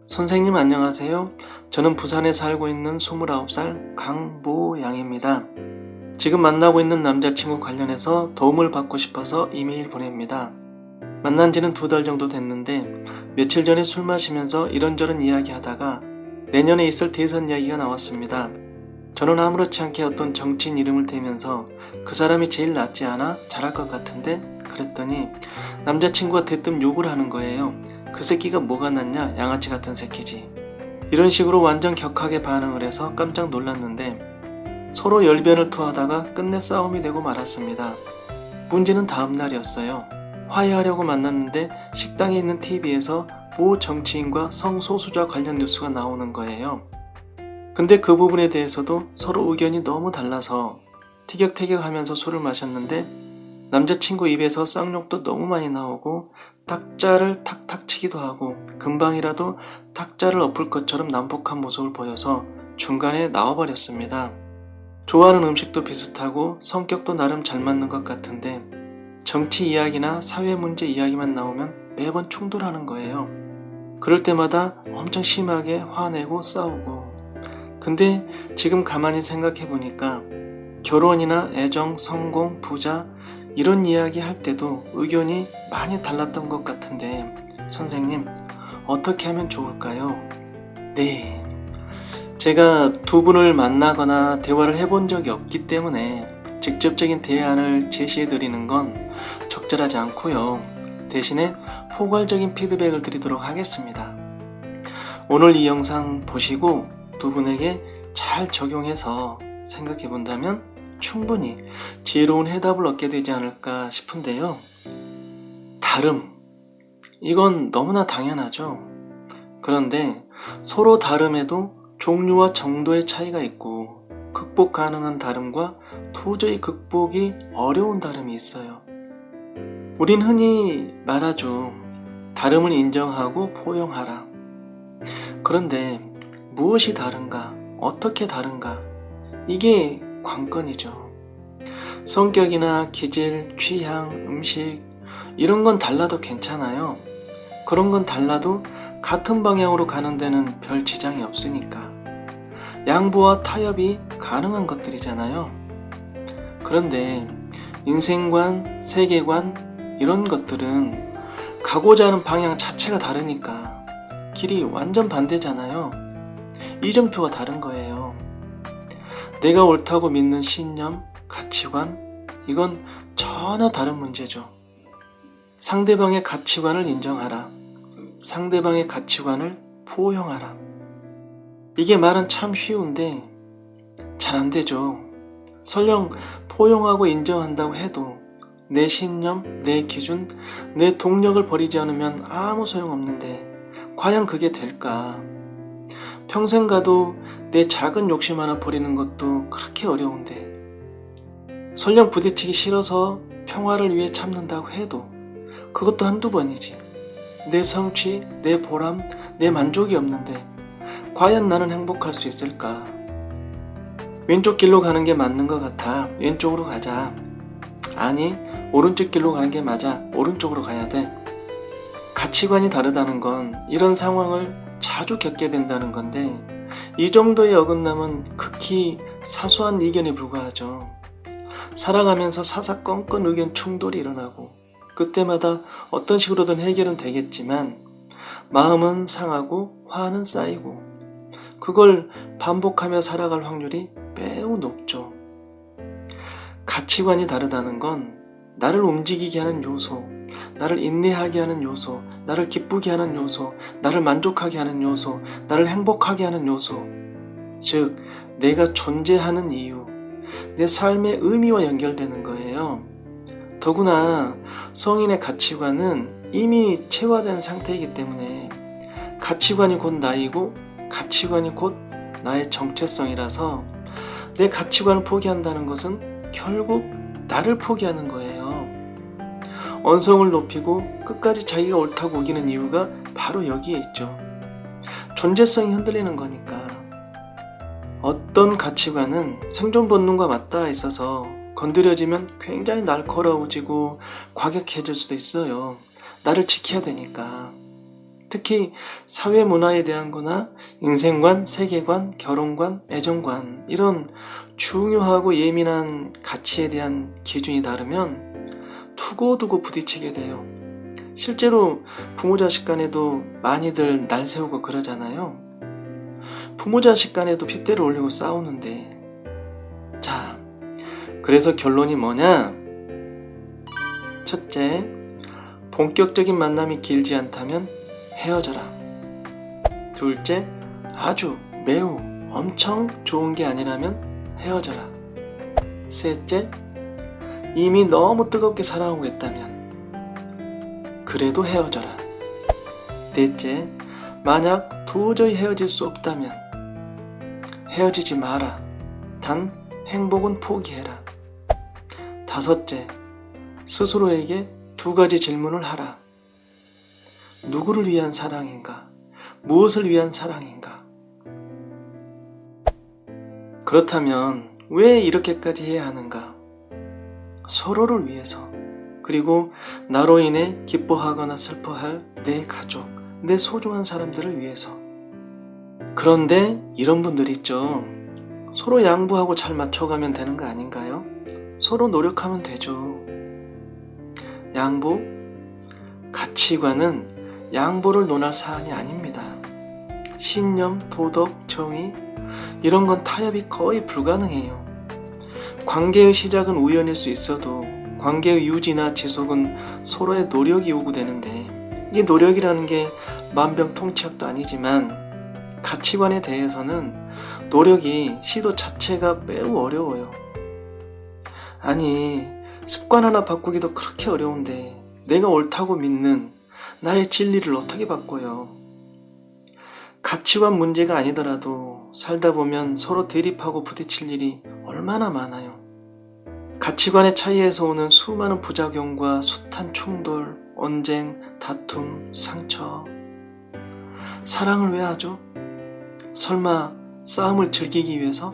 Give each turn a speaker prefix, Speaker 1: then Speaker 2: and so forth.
Speaker 1: 선생님 안녕하세요. 저는 부산에 살고 있는 29살 강보양입니다. 지금 만나고 있는 남자친구 관련해서 도움을 받고 싶어서 이메일 보냅니다. 만난 지는 2달 정도 됐는데 며칠 전에 술 마시면서 이런저런 이야기하다가 내년에 있을 대선 이야기가 나왔습니다. 저는 아무렇지 않게 어떤 정치인 이름을 대면서 그 사람이 제일 낫지 않아? 잘할 것 같은데? 그랬더니 남자친구가 대뜸 욕을 하는 거예요. 그 새끼가 뭐가 낫냐? 양아치 같은 새끼지. 이런 식으로 완전 격하게 반응을 해서 깜짝 놀랐는데 서로 열변을 토하다가 끝내 싸움이 되고 말았습니다. 문제는 다음 날이었어요. 화해하려고 만났는데 식당에 있는 TV에서 모 정치인과 성소수자 관련 뉴스가 나오는 거예요. 근데 그 부분에 대해서도 서로 의견이 너무 달라서 티격태격하면서 술을 마셨는데 남자친구 입에서 쌍욕도 너무 많이 나오고 탁자를 탁탁 치기도 하고 금방이라도 탁자를 엎을 것처럼 난폭한 모습을 보여서 중간에 나와버렸습니다. 좋아하는 음식도 비슷하고 성격도 나름 잘 맞는 것 같은데 정치 이야기나 사회 문제 이야기만 나오면 매번 충돌하는 거예요. 그럴 때마다 엄청 심하게 화내고 싸우고. 근데 지금 가만히 생각해보니까 결혼이나 애정, 성공, 부자 이런 이야기 할 때도 의견이 많이 달랐던 것 같은데 선생님 어떻게 하면 좋을까요? 네, 제가 두 분을 만나거나 대화를 해본 적이 없기 때문에 직접적인 대안을 제시해드리는 건 적절하지 않고요. 대신에 포괄적인 피드백을 드리도록 하겠습니다. 오늘 이 영상 보시고 두 분에게 잘 적용해서 생각해 본다면 충분히 지혜로운 해답을 얻게 되지 않을까 싶은데요. 다름. 이건 너무나 당연하죠. 그런데 서로 다름에도 종류와 정도의 차이가 있고 극복 가능한 다름과 도저히 극복이 어려운 다름이 있어요. 우린 흔히 말하죠. 다름을 인정하고 포용하라. 그런데 무엇이 다른가? 어떻게 다른가? 이게 관건이죠. 성격이나 기질, 취향, 음식 이런 건 달라도 괜찮아요. 그런 건 달라도 같은 방향으로 가는 데는 별 지장이 없으니까. 양보와 타협이 가능한 것들이잖아요. 그런데 인생관, 세계관 이런 것들은 가고자 하는 방향 자체가 다르니까 길이 완전 반대잖아요. 이정표가 다른 거예요. 내가 옳다고 믿는 신념, 가치관 이건 전혀 다른 문제죠. 상대방의 가치관을 인정하라. 상대방의 가치관을 포용하라. 이게 말은 참 쉬운데 잘 안 되죠. 설령 포용하고 인정한다고 해도 내 신념, 내 기준, 내 동력을 버리지 않으면 아무 소용없는데 과연 그게 될까? 평생 가도 내 작은 욕심 하나 버리는 것도 그렇게 어려운데 설령 부딪히기 싫어서 평화를 위해 참는다고 해도 그것도 한두 번이지. 내 성취, 내 보람, 내 만족이 없는데 과연 나는 행복할 수 있을까? 왼쪽 길로 가는 게 맞는 것 같아. 왼쪽으로 가자. 아니, 오른쪽 길로 가는 게 맞아. 오른쪽으로 가야 돼. 가치관이 다르다는 건 이런 상황을 자주 겪게 된다는 건데 이 정도의 어긋남은 극히 사소한 이견에 불과하죠. 살아가면서 사사건건 의견 충돌이 일어나고 그때마다 어떤 식으로든 해결은 되겠지만 마음은 상하고 화는 쌓이고 그걸 반복하며 살아갈 확률이 매우 높죠. 가치관이 다르다는 건 나를 움직이게 하는 요소, 나를 인내하게 하는 요소, 나를 기쁘게 하는 요소, 나를 만족하게 하는 요소, 나를 행복하게 하는 요소, 즉 내가 존재하는 이유, 내 삶의 의미와 연결되는 거예요. 더구나 성인의 가치관은 이미 체화된 상태이기 때문에 가치관이 곧 나이고 가치관이 곧 나의 정체성이라서 내 가치관을 포기한다는 것은 결국 나를 포기하는 거예요. 언성을 높이고 끝까지 자기가 옳다고 우기는 이유가 바로 여기에 있죠. 존재성이 흔들리는 거니까. 어떤 가치관은 생존 본능과 맞닿아 있어서 건드려지면 굉장히 날카로워지고 과격해질 수도 있어요. 나를 지켜야 되니까. 특히 사회 문화에 대한 거나 인생관, 세계관, 결혼관, 애정관 이런 중요하고 예민한 가치에 대한 기준이 다르면 두고두고 부딪히게 돼요. 실제로 부모 자식 간에도 많이들 날 세우고 그러잖아요. 부모 자식 간에도 핏대를 올리고 싸우는데, 자, 그래서 결론이 뭐냐? 첫째, 본격적인 만남이 길지 않다면 헤어져라. 둘째, 아주 매우 엄청 좋은 게 아니라면 헤어져라. 셋째, 이미 너무 뜨겁게 사랑하고 있다면 그래도 헤어져라. 넷째, 만약 도저히 헤어질 수 없다면 헤어지지 마라. 단 행복은 포기해라. 다섯째, 스스로에게 2가지 질문을 하라. 누구를 위한 사랑인가? 무엇을 위한 사랑인가? 그렇다면 왜 이렇게까지 해야 하는가? 서로를 위해서, 그리고 나로 인해 기뻐하거나 슬퍼할 내 가족, 내 소중한 사람들을 위해서. 그런데 이런 분들 있죠. 서로 양보하고 잘 맞춰가면 되는 거 아닌가요? 서로 노력하면 되죠. 양보? 가치관은 양보를 논할 사안이 아닙니다. 신념, 도덕, 정의 이런 건 타협이 거의 불가능해요. 관계의 시작은 우연일 수 있어도 관계의 유지나 지속은 서로의 노력이 요구되는데, 이 노력이라는 게 만병통치약도 아니지만 가치관에 대해서는 노력이 시도 자체가 매우 어려워요. 아니, 습관 하나 바꾸기도 그렇게 어려운데 내가 옳다고 믿는 나의 진리를 어떻게 바꿔요? 가치관 문제가 아니더라도 살다 보면 서로 대립하고 부딪힐 일이 얼마나 많아요. 가치관의 차이에서 오는 수많은 부작용과 숱한 충돌, 언쟁, 다툼, 상처. 사랑을 왜 하죠? 설마 싸움을 즐기기 위해서?